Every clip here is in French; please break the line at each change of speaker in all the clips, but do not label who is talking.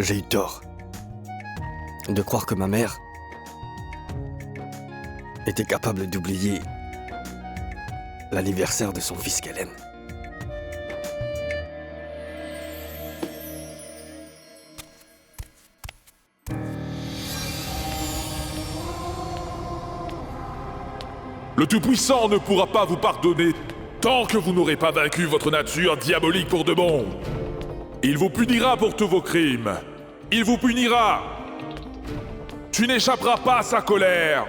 J'ai eu tort de croire que ma mère était capable d'oublier l'anniversaire de son fils qu'elle aime.
Le Tout-Puissant ne pourra pas vous pardonner tant que vous n'aurez pas vaincu votre nature diabolique pour de bon. Il vous punira pour tous vos crimes. Il vous punira. Tu n'échapperas pas à sa colère.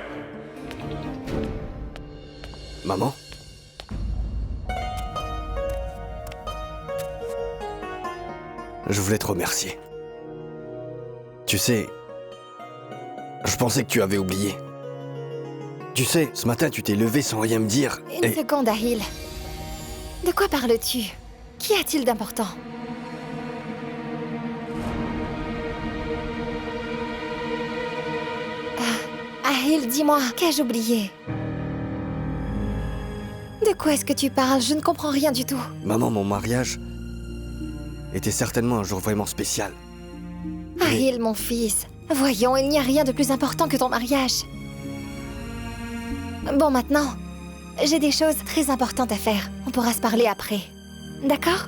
Maman? Je voulais te remercier. Tu sais, je pensais que tu avais oublié. Tu sais, ce matin, tu t'es levé sans rien me dire.
Une seconde, Ahil. De quoi parles-tu? Qu'y a-t-il d'important? Ahil, dis-moi, qu'ai-je oublié? De quoi est-ce que tu parles? Je ne comprends rien du tout.
Maman, mon mariage était certainement un jour vraiment spécial.
Ahil, mon fils, voyons, il n'y a rien de plus important que ton mariage. Bon, maintenant, j'ai des choses très importantes à faire. On pourra se parler après. D'accord?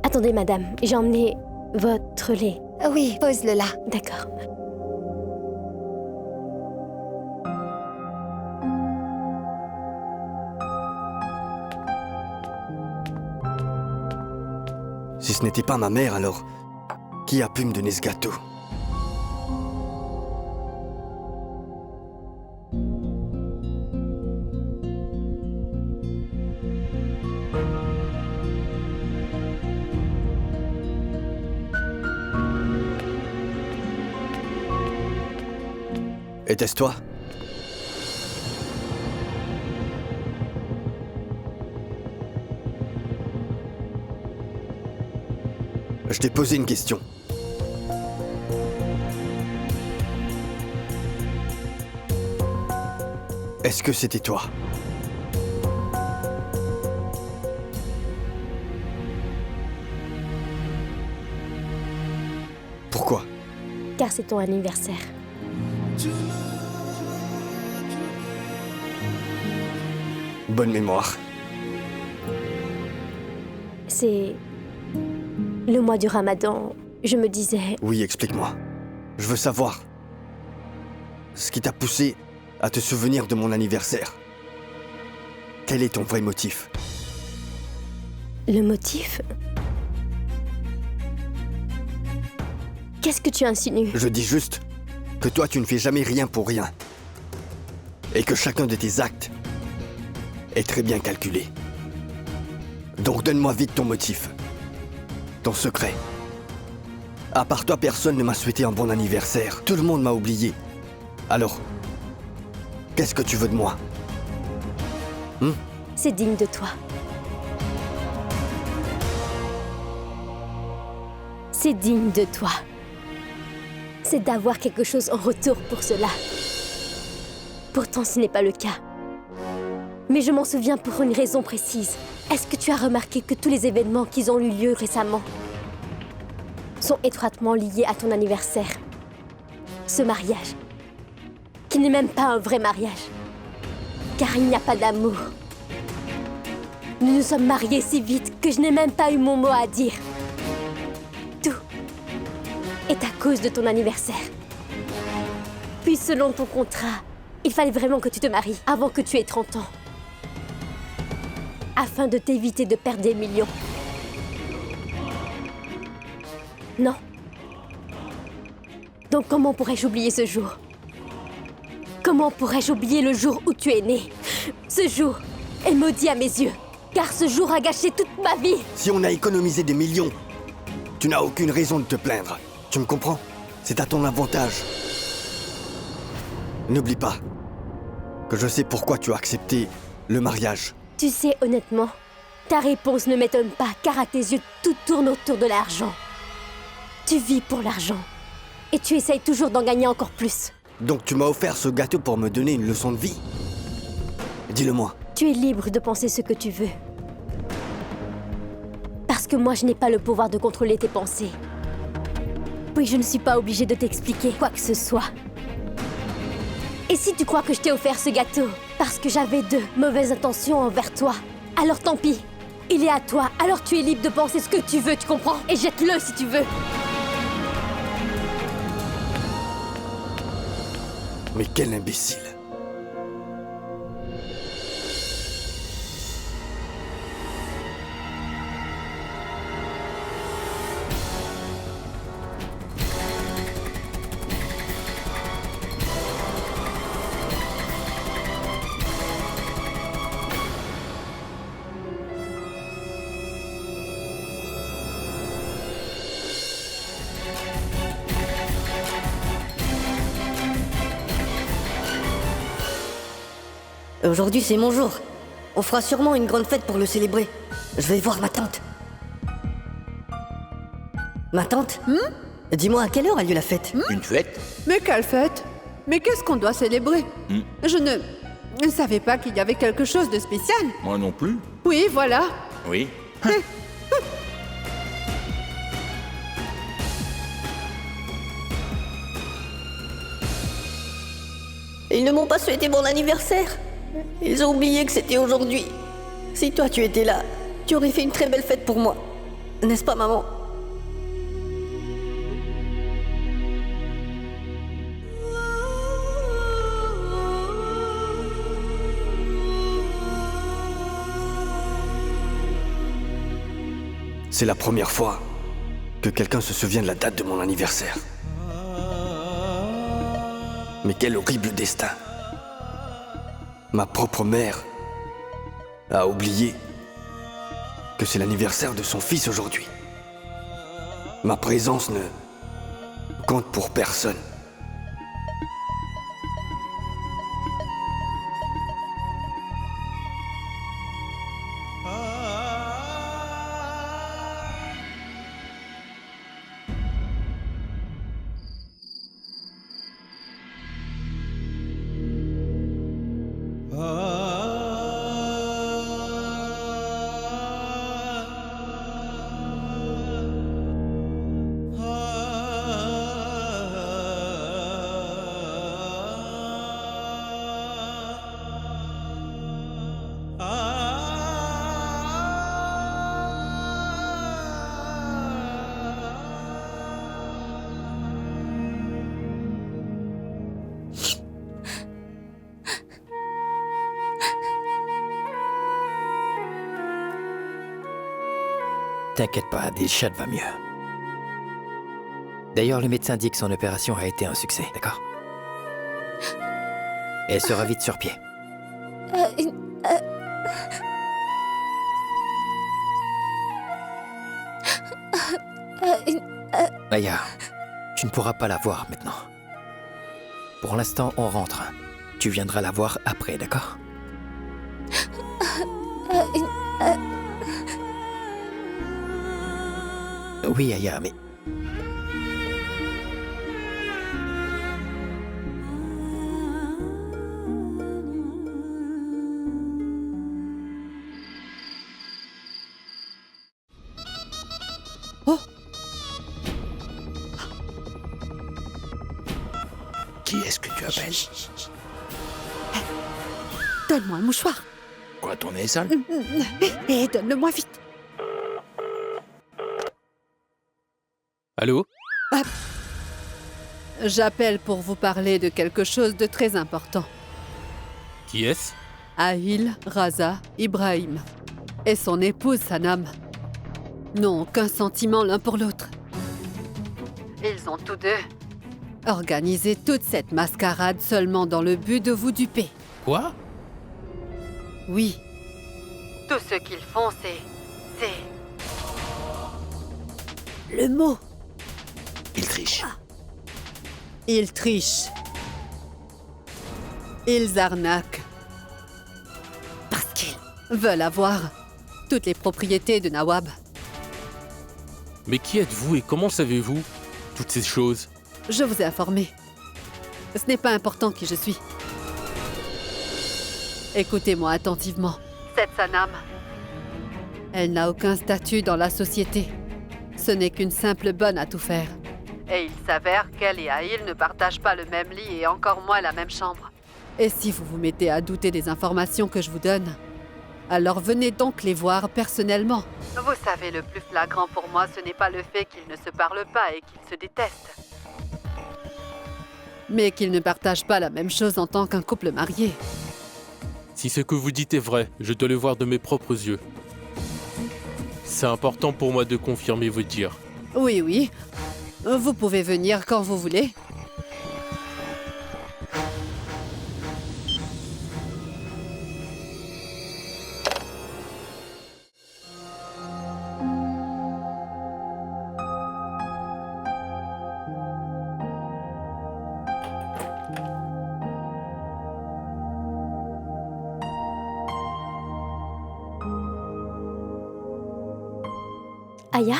Attendez, madame, j'ai emmené votre lait.
Oui, pose-le là.
D'accord.
Si ce n'était pas ma mère, alors, qui a pu me donner ce gâteau? Était-ce toi? Je t'ai posé une question. Est-ce que c'était toi? Pourquoi?
Car c'est ton anniversaire.
Bonne mémoire.
C'est le mois du Ramadan. Je me disais...
Oui, explique-moi. Je veux savoir. Ce qui t'a poussé à te souvenir de mon anniversaire. Quel est ton vrai motif?
Le motif? Qu'est-ce que tu insinues?
Je dis juste que toi, tu ne fais jamais rien pour rien. Et que chacun de tes actes est très bien calculé. Donc donne-moi vite ton motif. Ton secret. À part toi, personne ne m'a souhaité un bon anniversaire. Tout le monde m'a oublié. Alors, qu'est-ce que tu veux de moi?
C'est digne de toi. C'est digne de toi. C'est d'avoir quelque chose en retour pour cela. Pourtant, ce n'est pas le cas. Mais je m'en souviens pour une raison précise. Est-ce que tu as remarqué que tous les événements qui ont eu lieu récemment sont étroitement liés à ton anniversaire? Ce mariage, qui n'est même pas un vrai mariage, car il n'y a pas d'amour. Nous nous sommes mariés si vite que je n'ai même pas eu mon mot à dire. Tout est à cause de ton anniversaire. Puis selon ton contrat, il fallait vraiment que tu te maries avant que tu aies 30 ans. Afin de t'éviter de perdre des millions. Non. Donc comment pourrais-je oublier ce jour? Comment pourrais-je oublier le jour où tu es né? Ce jour est maudit à mes yeux, car ce jour a gâché toute ma vie.
Si on a économisé des millions, tu n'as aucune raison de te plaindre. Tu me comprends? C'est à ton avantage. N'oublie pas que je sais pourquoi tu as accepté le mariage.
Tu sais, honnêtement, ta réponse ne m'étonne pas, car à tes yeux, tout tourne autour de l'argent. Tu vis pour l'argent. Et tu essayes toujours d'en gagner encore plus.
Donc tu m'as offert ce gâteau pour me donner une leçon de vie? Dis-le-moi.
Tu es libre de penser ce que tu veux. Parce que moi, je n'ai pas le pouvoir de contrôler tes pensées. Puis je ne suis pas obligée de t'expliquer quoi que ce soit. Et si tu crois que je t'ai offert ce gâteau parce que j'avais de mauvaises intentions envers toi, alors tant pis. Il est à toi, alors tu es libre de penser ce que tu veux, tu comprends? Et jette-le si tu veux.
Mais quel imbécile!
Aujourd'hui, c'est mon jour. On fera sûrement une grande fête pour le célébrer. Je vais voir ma tante. Ma tante? Dis-moi, à quelle heure a lieu la fête?
Une fête?
Mais quelle fête? Mais qu'est-ce qu'on doit célébrer? Je ne savais pas qu'il y avait quelque chose de spécial.
Moi non plus.
Oui, voilà.
Oui.
Ils ne m'ont pas souhaité mon anniversaire. Ils ont oublié que c'était aujourd'hui. Si toi tu étais là, tu aurais fait une très belle fête pour moi. N'est-ce pas, maman?
C'est la première fois que quelqu'un se souvient de la date de mon anniversaire. Mais quel horrible destin! Ma propre mère a oublié que c'est l'anniversaire de son fils aujourd'hui. Ma présence ne compte pour personne.
T'inquiète pas, Dilshad va mieux. D'ailleurs, le médecin dit que son opération a été un succès, d'accord? Elle sera vite sur pied. Aya, tu ne pourras pas la voir maintenant. Pour l'instant, on rentre. Tu viendras la voir après, d'accord? Oui, Aya, mais...
Oh!
Qui est-ce que tu appelles?
Donne-moi un mouchoir.
Quoi, ton nez est sale?
Et donne-le-moi vite.
Allô?
J'appelle pour vous parler de quelque chose de très important.
Qui est-ce?
Ahil Raza Ibrahim et son épouse Sanam n'ont aucun sentiment l'un pour l'autre. Ils ont tous deux organisé toute cette mascarade seulement dans le but de vous duper.
Quoi?
Oui. Tout ce qu'ils font, c'est... le mot.
Il triche.
Ils trichent. Ils arnaquent. Parce qu'ils veulent avoir toutes les propriétés de Nawab.
Mais qui êtes-vous et comment savez-vous toutes ces choses?
Je vous ai informé. Ce n'est pas important qui je suis. Écoutez-moi attentivement. Cette Sanam, elle n'a aucun statut dans la société. Ce n'est qu'une simple bonne à tout faire. Et il s'avère qu'elle et Ahil ne partagent pas le même lit et encore moins la même chambre. Et si vous vous mettez à douter des informations que je vous donne, alors venez donc les voir personnellement. Vous savez, le plus flagrant pour moi, ce n'est pas le fait qu'ils ne se parlent pas et qu'ils se détestent, mais qu'ils ne partagent pas la même chose en tant qu'un couple marié.
Si ce que vous dites est vrai, je dois le voir de mes propres yeux. C'est important pour moi de confirmer vos dires.
Oui, oui. Vous pouvez venir quand vous voulez.
Aya?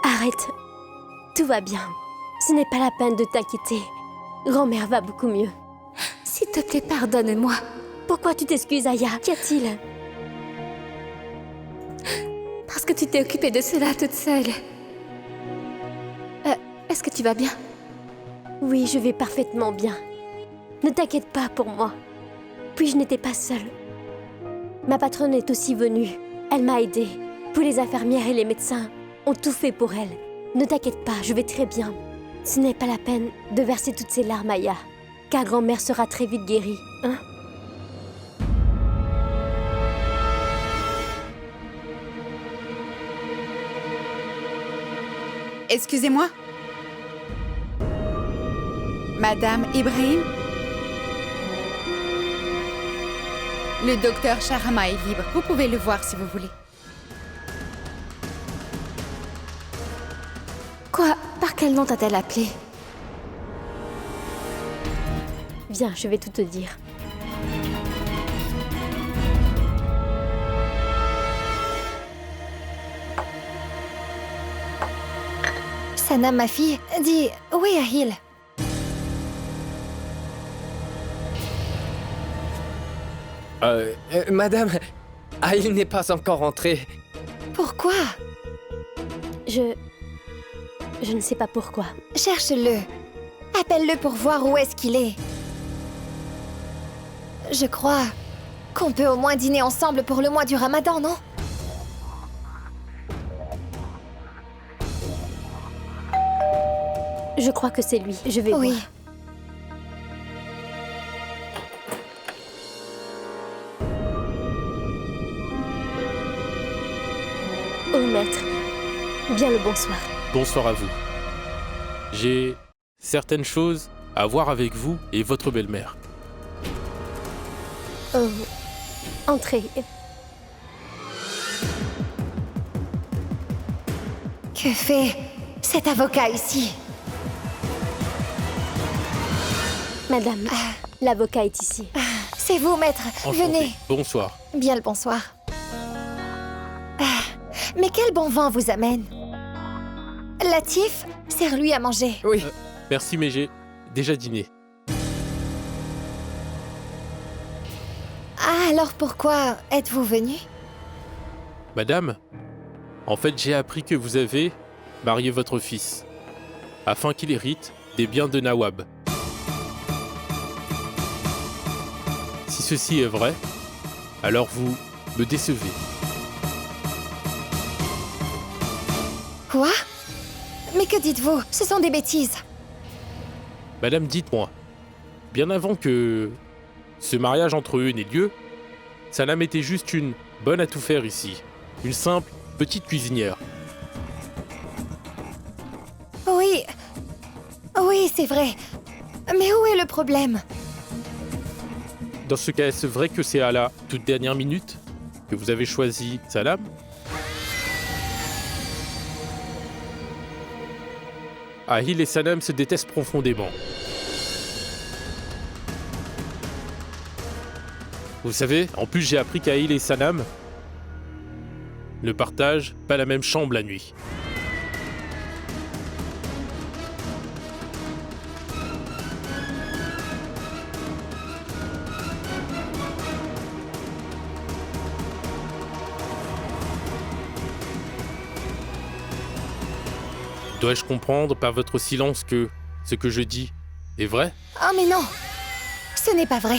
Arrête. Tout va bien. Ce n'est pas la peine de t'inquiéter. Grand-mère va beaucoup mieux.
S'il te plaît, pardonne-moi.
Pourquoi tu t'excuses, Aya? Qu'y a-t-il?
Parce que tu t'es occupée de cela toute seule. Est-ce que tu vas bien?
Oui, je vais parfaitement bien. Ne t'inquiète pas pour moi. Puis je n'étais pas seule. Ma patronne est aussi venue. Elle m'a aidée. Puis les infirmières et les médecins ont tout fait pour elle. Ne t'inquiète pas, je vais très bien. Ce n'est pas la peine de verser toutes ces larmes, Aya, car grand-mère sera très vite guérie, hein?
Excusez-moi. Madame Ibrahim? Le docteur Sharama est libre. Vous pouvez le voir si vous voulez.
Quoi? Par quel nom t'a-t-elle appelé?
Viens, je vais tout te dire.
Sanam, ma fille, dis, où est Ahil?
Madame, Ahil n'est pas encore rentré.
Pourquoi?
Je ne sais pas pourquoi.
Cherche-le. Appelle-le pour voir où est-ce qu'il est. Je crois qu'on peut au moins dîner ensemble pour le mois du Ramadan, non?
Je crois que c'est lui. Je vais
Oui.
voir. Oh, maître. Bien le bonsoir.
Bonsoir à vous. J'ai certaines choses à voir avec vous et votre belle-mère.
Oh. Entrez.
Que fait cet avocat ici?
Madame, l'avocat est ici.
C'est vous, maître.
Enchanté.
Venez.
Bonsoir.
Bien le bonsoir. Mais quel bon vent vous amène? Latif, sers-lui à manger.
Oui.
Merci, mais j'ai déjà dîné.
Ah, alors pourquoi êtes-vous venu?
Madame, en fait, j'ai appris que vous avez marié votre fils, afin qu'il hérite des biens de Nawab. Si ceci est vrai, alors vous me décevez.
Quoi? Mais que dites-vous? Ce sont des bêtises.
Madame, dites-moi, bien avant que ce mariage entre eux n'ait lieu, Sanam était juste une bonne à tout faire ici, une simple petite cuisinière.
Oui. Oui, c'est vrai. Mais où est le problème?
Dans ce cas, est-ce vrai que c'est à la toute dernière minute que vous avez choisi Sanam? Ahil et Sanam se détestent profondément. Vous savez, en plus j'ai appris qu'Ahil et Sanam ne partagent pas la même chambre la nuit. Dois-je comprendre par votre silence que ce que je dis est vrai?
Oh mais non! Ce n'est pas vrai.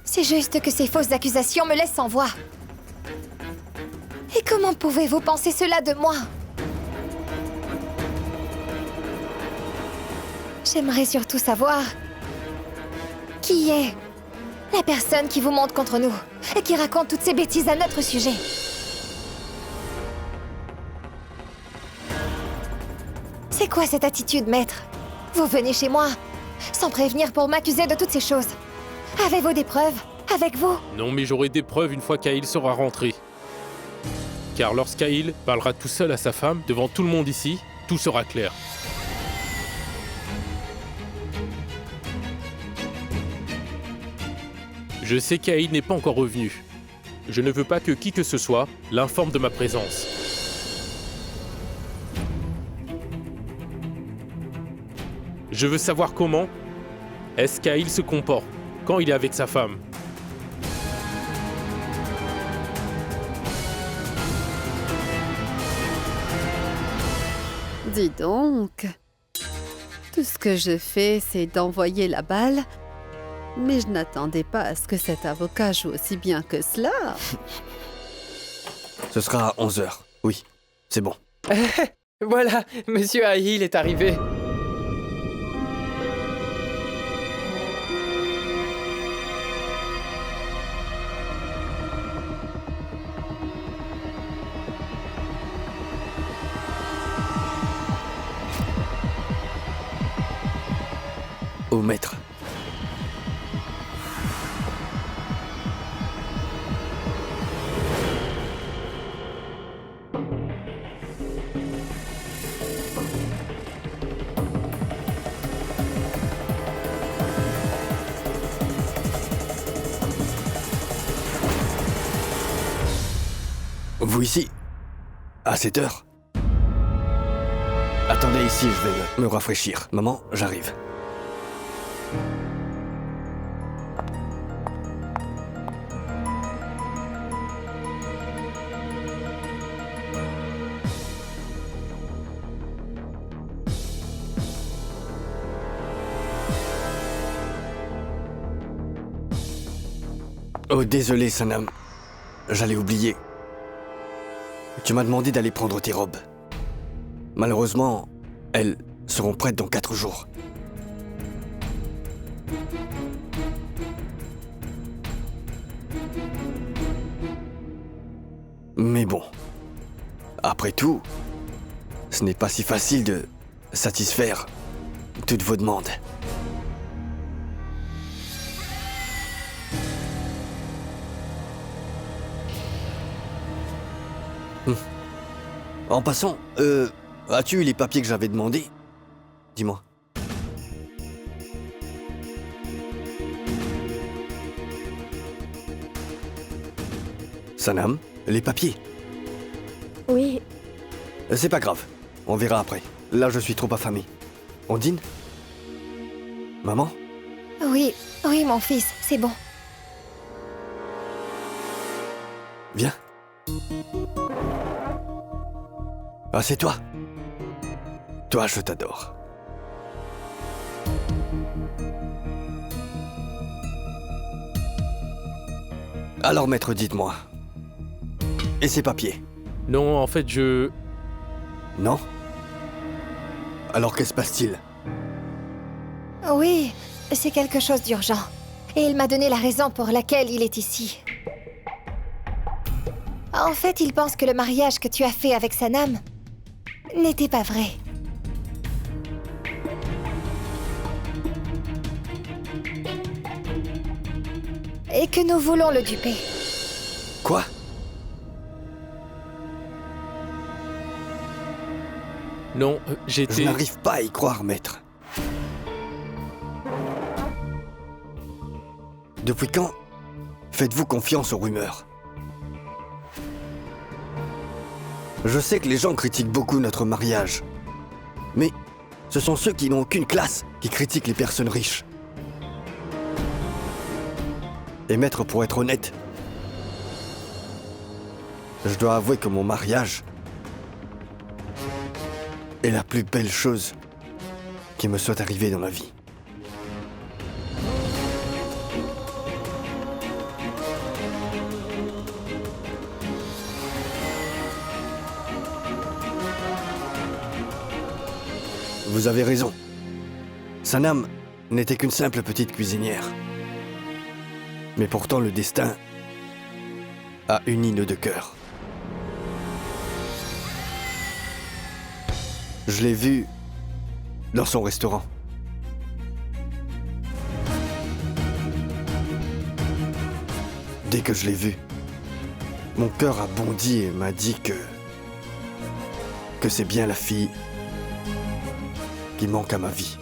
C'est juste que ces fausses accusations me laissent sans voix. Et comment pouvez-vous penser cela de moi? J'aimerais surtout savoir qui est la personne qui vous monte contre nous et qui raconte toutes ces bêtises à notre sujet. C'est quoi cette attitude, maître? Vous venez chez moi sans prévenir pour m'accuser de toutes ces choses. Avez-vous des preuves avec vous?
Non, mais j'aurai des preuves une fois qu'Aïl sera rentré. Car lorsqu'Aïl parlera tout seul à sa femme, devant tout le monde ici, tout sera clair. Je sais qu'Aïl n'est pas encore revenu. Je ne veux pas que qui que ce soit l'informe de ma présence. Je veux savoir comment est-ce qu'Aïl se comporte quand il est avec sa femme.
Dis donc. Tout ce que je fais, c'est d'envoyer la balle. Mais je n'attendais pas à ce que cet avocat joue aussi bien que cela.
Ce sera à 11h. Oui, c'est bon.
Voilà, Monsieur Aïl est arrivé.
Au maître. Vous ici? À cette heure? Attendez ici, je vais me rafraîchir. Maman, j'arrive. Oh, désolé, Sanam. J'allais oublier. Tu m'as demandé d'aller prendre tes robes. Malheureusement, elles seront prêtes dans 4 jours. Mais bon, après tout, ce n'est pas si facile de satisfaire toutes vos demandes. En passant, as-tu eu les papiers que j'avais demandés? Dis-moi. Sanam, les papiers?
Oui,
C'est pas grave, on verra après. Là, je suis trop affamé. On dîne? Maman?
Oui, oui, mon fils, c'est bon.
Viens. Assieds-toi. Toi, je t'adore. Alors, maître, dites-moi. Et ces papiers?
Non, en fait, je...
Non? Alors, qu'est-ce qui se passe-t-il?
Oui, c'est quelque chose d'urgent. Et il m'a donné la raison pour laquelle il est ici. En fait, il pense que le mariage que tu as fait avec Sanam n'était pas vrai. Et que nous voulons le duper.
Quoi?
Non,
Je
j'étais...
n'arrive pas à y croire, maître. Depuis quand faites-vous confiance aux rumeurs? Je sais que les gens critiquent beaucoup notre mariage. Mais ce sont ceux qui n'ont aucune classe qui critiquent les personnes riches. Et maître, pour être honnête, Je dois avouer que mon mariage est la plus belle chose qui me soit arrivée dans ma vie. Vous avez raison. Sanam n'était qu'une simple petite cuisinière. Mais pourtant le destin a uni nos deux cœurs. Je l'ai vue dans son restaurant. Dès que je l'ai vue, mon cœur a bondi et m'a dit que c'est bien la fille qui manque à ma vie.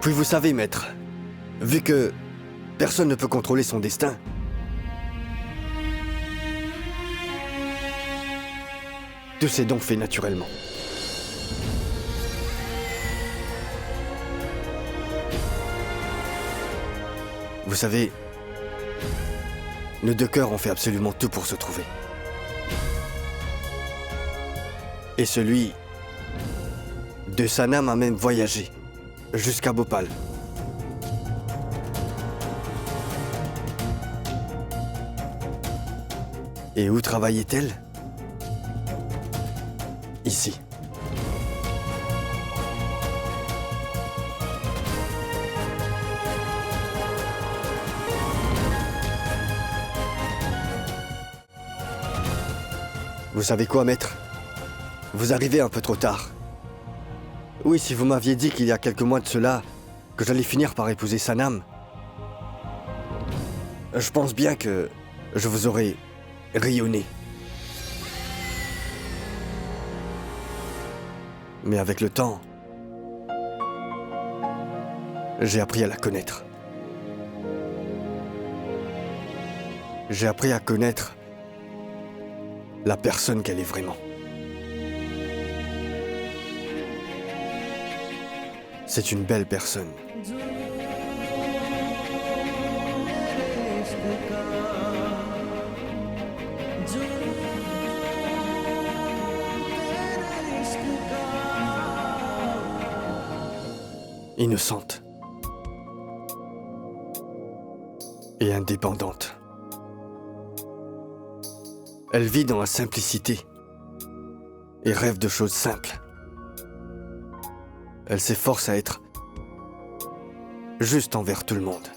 Puis vous savez, maître, vu que personne ne peut contrôler son destin, tout s'est donc fait naturellement. Vous savez, nos deux cœurs ont fait absolument tout pour se trouver. Et celui de Sanam a même voyagé jusqu'à Bhopal. Et où travaillait-elle? Ici. Vous savez quoi, maître? Vous arrivez un peu trop tard. Oui, si vous m'aviez dit qu'il y a quelques mois de cela que j'allais finir par épouser Sanam, je pense bien que je vous aurais rayonné. Mais avec le temps, j'ai appris à la connaître. J'ai appris à connaître la personne qu'elle est vraiment. C'est une belle personne. Innocente. Et indépendante. Elle vit dans la simplicité et rêve de choses simples. Elle s'efforce à être juste envers tout le monde.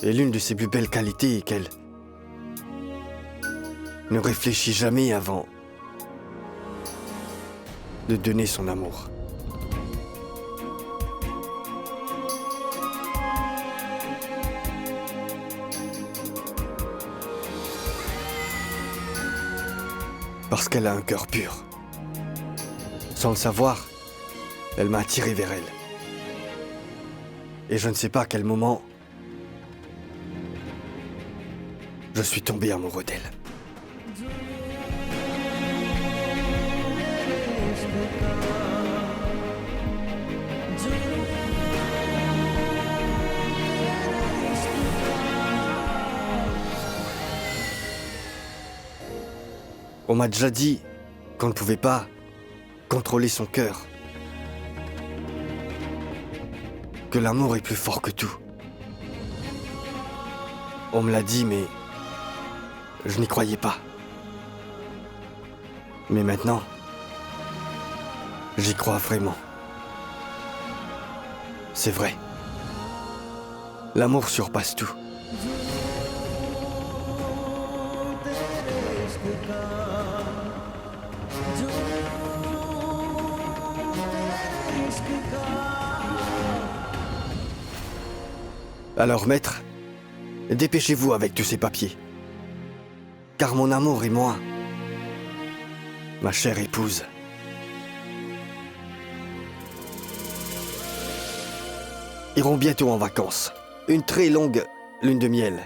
Et l'une de ses plus belles qualités est qu'elle ne réfléchit jamais avant de donner son amour. Parce qu'elle a un cœur pur. Sans le savoir, elle m'a attiré vers elle. Et je ne sais pas à quel moment je suis tombé amoureux d'elle. On m'a déjà dit qu'on ne pouvait pas contrôler son cœur. Que l'amour est plus fort que tout. On me l'a dit, mais je n'y croyais pas. Mais maintenant, j'y crois vraiment. C'est vrai. L'amour surpasse tout. Alors, maître, dépêchez-vous avec tous ces papiers. Car mon amour et moi, ma chère épouse, iront bientôt en vacances. Une très longue lune de miel.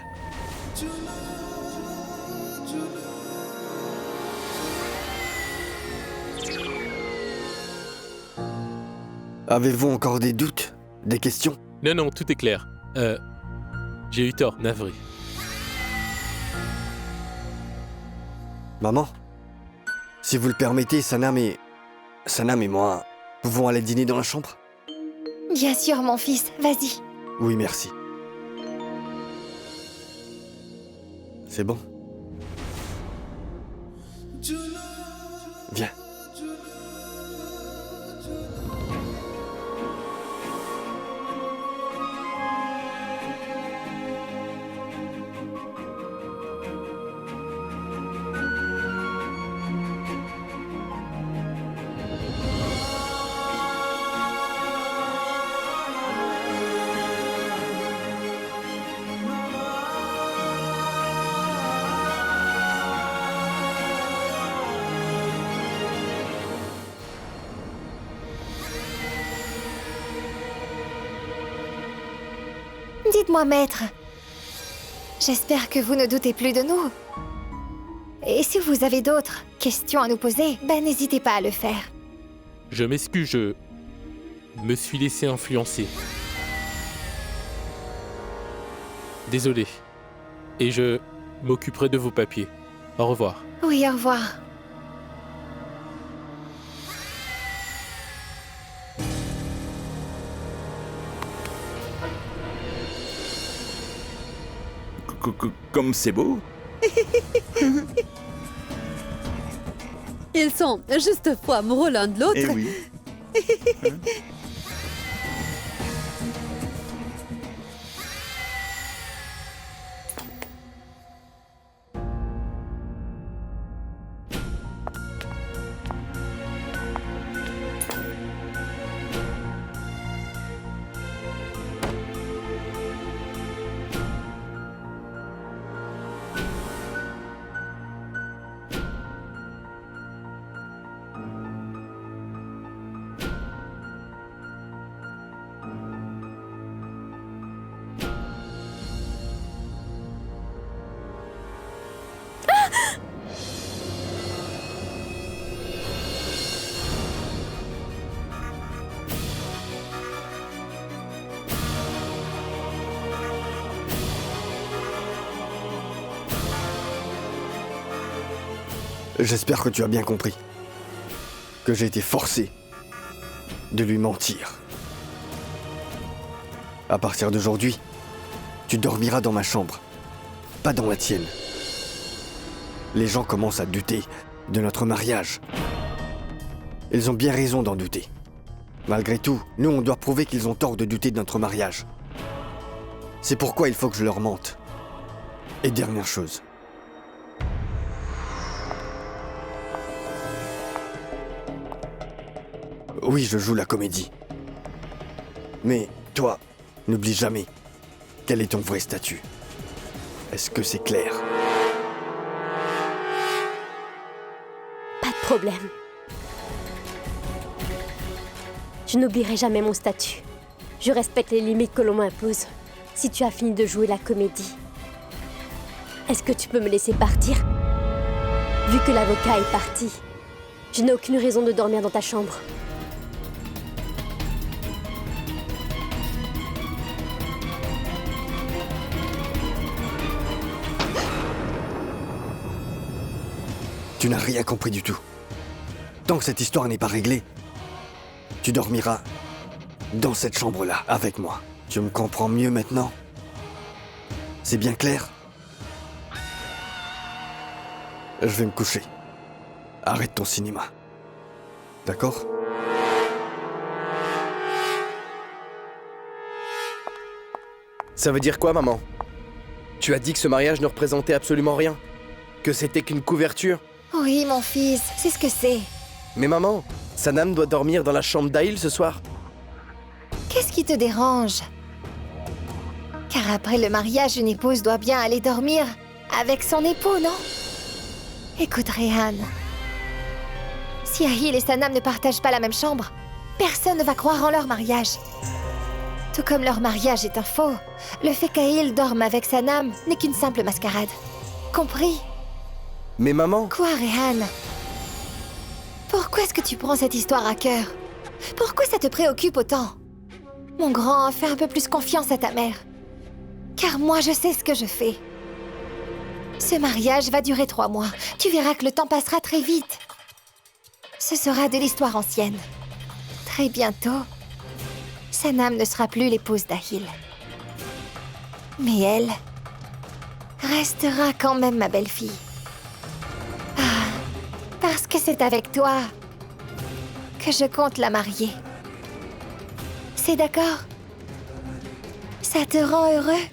Avez-vous encore des doutes? Des questions?
Non, tout est clair. J'ai eu tort, navré.
Maman, si vous le permettez, Sanam et moi pouvons aller dîner dans la chambre?
Bien sûr, mon fils, vas-y.
Oui, merci. C'est bon. Viens.
Dites-moi, maître. J'espère que vous ne doutez plus de nous. Et si vous avez d'autres questions à nous poser, n'hésitez pas à le faire.
Je m'excuse, je me suis laissé influencer. Désolé. Et je m'occuperai de vos papiers. Au revoir.
Oui, au revoir.
Comme c'est beau.
Ils sont juste fous amoureux l'un de l'autre.
Eh oui.
J'espère que tu as bien compris. Que j'ai été forcé de lui mentir. À partir d'aujourd'hui, tu dormiras dans ma chambre, pas dans la tienne. Les gens commencent à douter de notre mariage. Ils ont bien raison d'en douter. Malgré tout, nous, on doit prouver qu'ils ont tort de douter de notre mariage. C'est pourquoi il faut que je leur mente. Et dernière chose. Oui, je joue la comédie. Mais toi, n'oublie jamais quel est ton vrai statut. Est-ce que c'est clair?
Pas de problème. Je n'oublierai jamais mon statut. Je respecte les limites que l'on m'impose. Si tu as fini de jouer la comédie, est-ce que tu peux me laisser partir? Vu que l'avocat est parti, je n'ai aucune raison de dormir dans ta chambre.
Tu n'as rien compris du tout. Tant que cette histoire n'est pas réglée, tu dormiras dans cette chambre-là, avec moi. Tu me comprends mieux maintenant? C'est bien clair? Je vais me coucher. Arrête ton cinéma. D'accord?
Ça veut dire quoi, maman? Tu as dit que ce mariage ne représentait absolument rien? Que c'était qu'une couverture?
Oui, mon fils, c'est ce que c'est.
Mais maman, Sanam doit dormir dans la chambre d'Aïl ce soir.
Qu'est-ce qui te dérange? Car après le mariage, une épouse doit bien aller dormir avec son époux, non? Écoute, Réhan. Si Ahil et Sanam ne partagent pas la même chambre, personne ne va croire en leur mariage. Tout comme leur mariage est un faux, le fait qu'Ahil dorme avec Sanam n'est qu'une simple mascarade. Compris?
Mais maman...
Quoi, Réhan? Pourquoi est-ce que tu prends cette histoire à cœur? Pourquoi ça te préoccupe autant? Mon grand, fais un peu plus confiance à ta mère. Car moi, je sais ce que je fais. Ce mariage va durer 3 mois. Tu verras que le temps passera très vite. Ce sera de l'histoire ancienne. Très bientôt, Sanam ne sera plus l'épouse d'Ahil. Mais elle restera quand même ma belle-fille. Ah, parce que c'est avec toi que je compte la marier. C'est d'accord? Ça te rend heureux?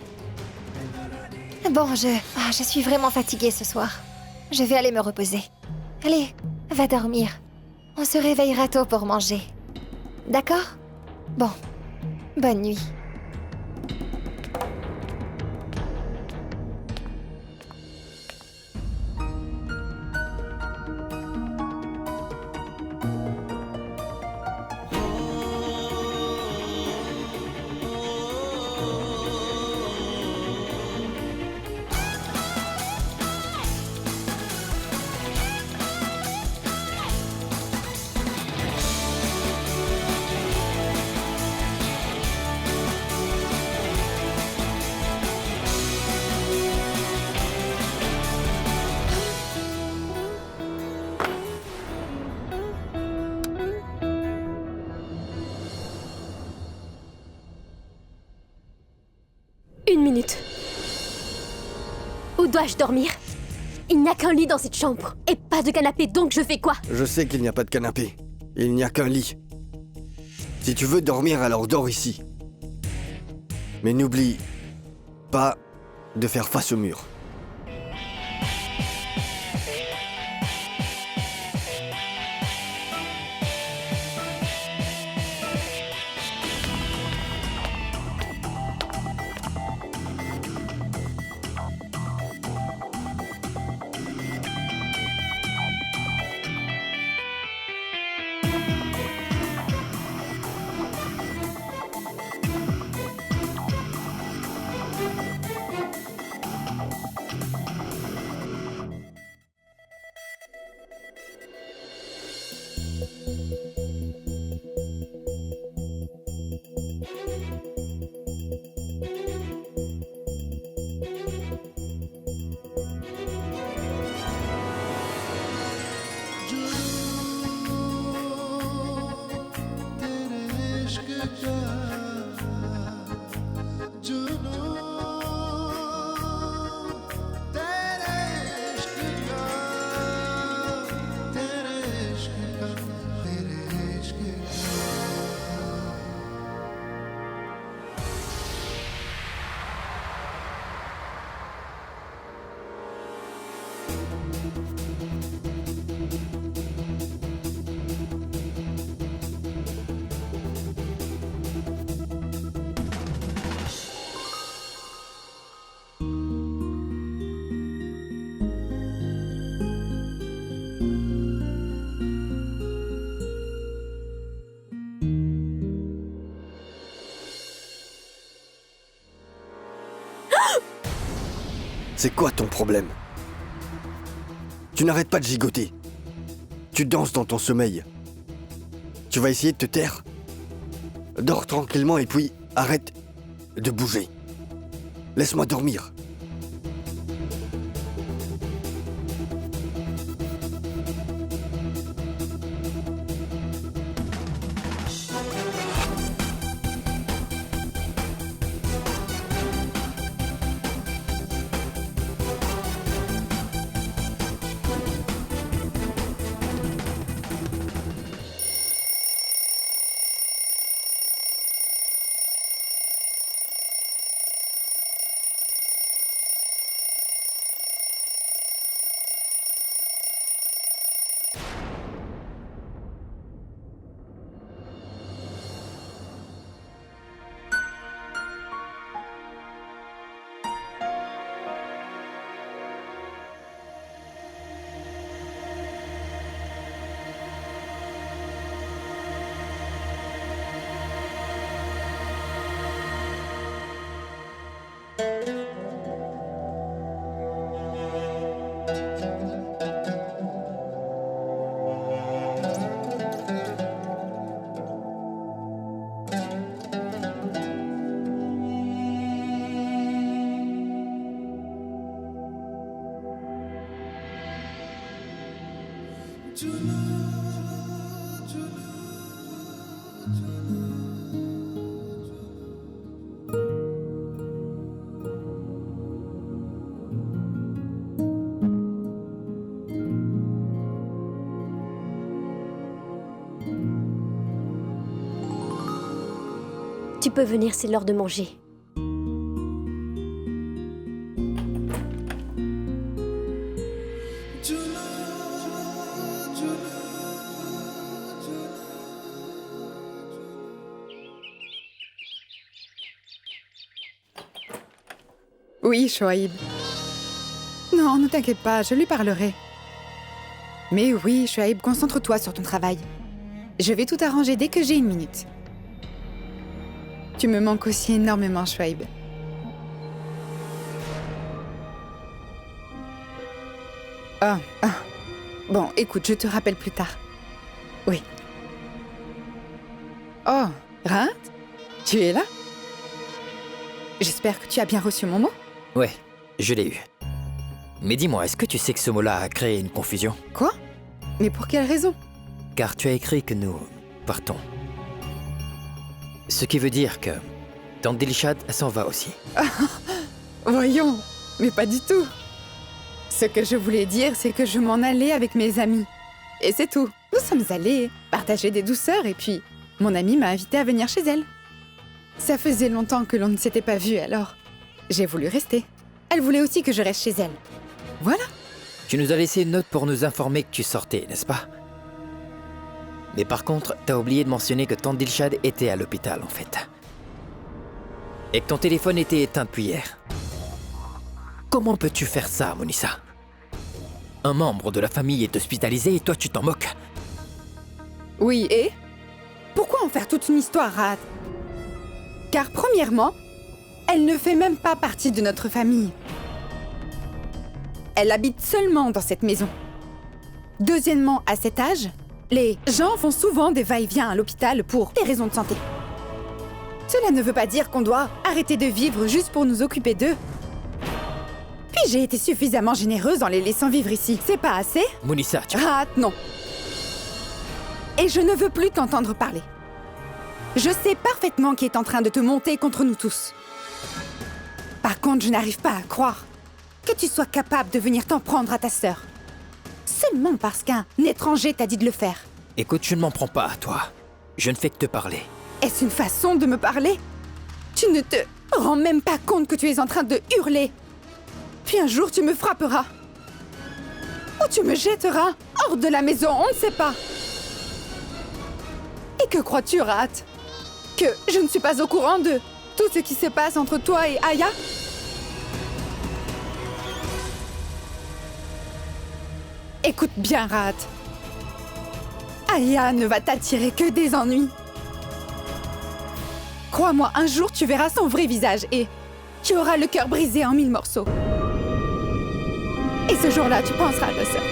Bon, je suis vraiment fatiguée ce soir. Je vais aller me reposer. Allez, va dormir. On se réveillera tôt pour manger. D'accord? Bon, bonne nuit.
Une minute. Où dois-je dormir? Il n'y a qu'un lit dans cette chambre. Et pas de canapé, donc je fais quoi?
Je sais qu'il n'y a pas de canapé. Il n'y a qu'un lit. Si tu veux dormir, alors dors ici. Mais n'oublie pas de faire face au mur. C'est quoi ton problème? Tu n'arrêtes pas de gigoter. Tu danses dans ton sommeil. Tu vas essayer de te taire? Dors tranquillement et puis arrête de bouger. Laisse-moi dormir.
Tu peux venir, c'est l'heure de manger.
Oui, Shoaib. Non, ne t'inquiète pas, je lui parlerai. Mais oui, Shoaib, concentre-toi sur ton travail. Je vais tout arranger dès que j'ai une minute. Tu me manques aussi énormément, Shoaib. Ah. Bon, écoute, je te rappelle plus tard. Oui. Oh, Rahat, tu es là? J'espère que tu as bien reçu mon mot.
Ouais, je l'ai eu. Mais dis-moi, est-ce que tu sais que ce mot-là a créé une confusion?
Quoi? Mais pour quelle raison?
Car tu as écrit que nous partons. Ce qui veut dire que Tante Dilshad s'en va aussi.
Voyons, mais pas du tout. Ce que je voulais dire, c'est que je m'en allais avec mes amis. Et c'est tout. Nous sommes allés partager des douceurs et puis mon amie m'a invité à venir chez elle. Ça faisait longtemps que l'on ne s'était pas vus, alors j'ai voulu rester. Elle voulait aussi que je reste chez elle. Voilà.
Tu nous as laissé une note pour nous informer que tu sortais, n'est-ce pas? Mais par contre, t'as oublié de mentionner que Tante Dilshad était à l'hôpital, en fait. Et que ton téléphone était éteint depuis hier. Comment peux-tu faire ça, Monissa? Un membre de la famille est hospitalisé et toi tu t'en moques.
Oui, et? Pourquoi en faire toute une histoire, Rahat? Car premièrement, elle ne fait même pas partie de notre famille. Elle habite seulement dans cette maison. Deuxièmement, à cet âge, les gens font souvent des va-et-vient à l'hôpital pour des raisons de santé. Cela ne veut pas dire qu'on doit arrêter de vivre juste pour nous occuper d'eux. Puis j'ai été suffisamment généreuse en les laissant vivre ici. C'est pas assez?
Monissa, tu...
Rahat, non. Et je ne veux plus t'entendre parler. Je sais parfaitement qui est en train de te monter contre nous tous. Par contre, je n'arrive pas à croire que tu sois capable de venir t'en prendre à ta sœur. Seulement parce qu'un étranger t'a dit de le faire.
Écoute, je ne m'en prends pas à toi. Je ne fais que te parler.
Est-ce une façon de me parler? Tu ne te rends même pas compte que tu es en train de hurler. Puis un jour, tu me frapperas. Ou tu me jetteras hors de la maison, on ne sait pas. Et que crois-tu, Rahat? Que je ne suis pas au courant de tout ce qui se passe entre toi et Aya? Écoute bien, Rahat. Aya ne va t'attirer que des ennuis. Crois-moi, un jour tu verras son vrai visage et tu auras le cœur brisé en 1000 morceaux. Et ce jour-là, tu penseras à ta sœur.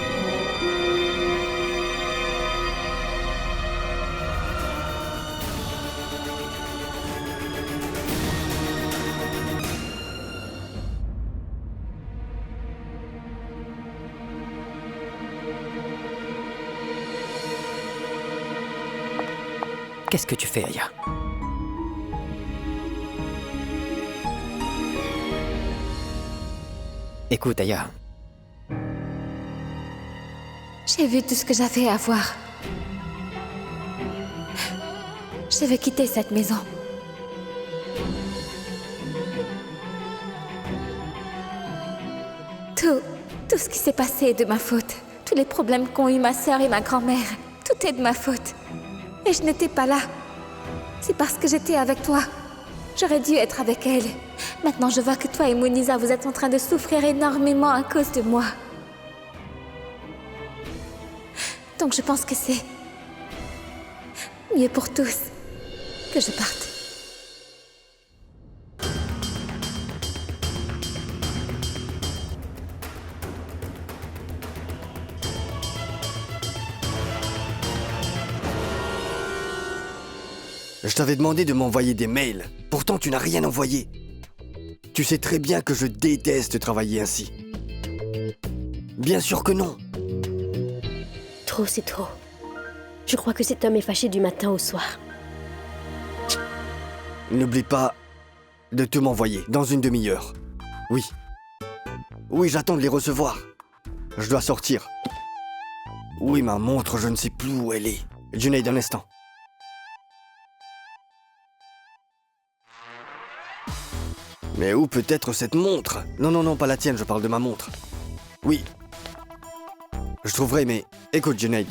Qu'est-ce que tu fais, Aya? Écoute, Aya.
J'ai vu tout ce que j'avais à voir. Je vais quitter cette maison. Tout ce qui s'est passé est de ma faute. Tous les problèmes qu'ont eu ma sœur et ma grand-mère, tout est de ma faute. Et je n'étais pas là. C'est parce que j'étais avec toi. J'aurais dû être avec elle. Maintenant, je vois que toi et Monissa, vous êtes en train de souffrir énormément à cause de moi. Donc je pense que c'est mieux pour tous que je parte.
Je t'avais demandé de m'envoyer des mails. Pourtant, tu n'as rien envoyé. Tu sais très bien que je déteste travailler ainsi. Bien sûr que non.
Trop, c'est trop. Je crois que cet homme est fâché du matin au soir.
N'oublie pas de tout m'envoyer dans une demi-heure. Oui. Oui, j'attends de les recevoir. Je dois sortir. Oui, ma montre, je ne sais plus où elle est. Junaid, un instant. Mais où peut être cette montre? Non, non, non, pas la tienne, je parle de ma montre. Oui. Je trouverai, mais... Écoute, Junaid.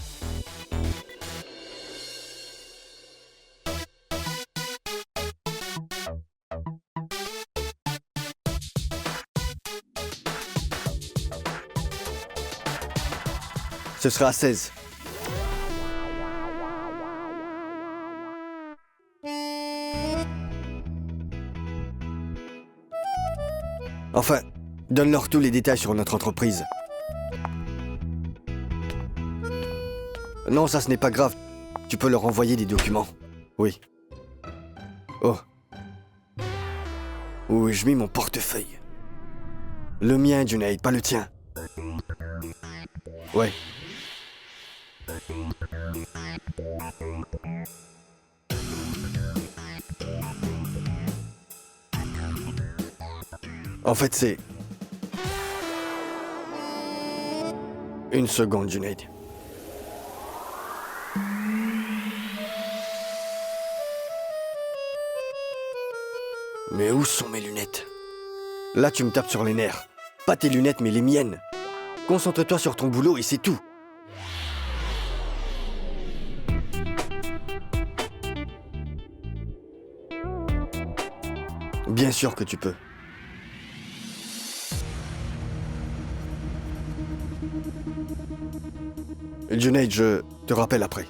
Ce sera à 16. Enfin, donne-leur tous les détails sur notre entreprise. Non, ça ce n'est pas grave. Tu peux leur envoyer des documents. Oui. Oh. Où ai-je mis mon portefeuille? Le mien, Junaid, pas le tien. Ouais. En fait, c'est... Une seconde, Junaid. Mais où sont mes lunettes? Là, tu me tapes sur les nerfs. Pas tes lunettes, mais les miennes. Concentre-toi sur ton boulot et c'est tout. Bien sûr que tu peux. Junaid, je te rappelle après.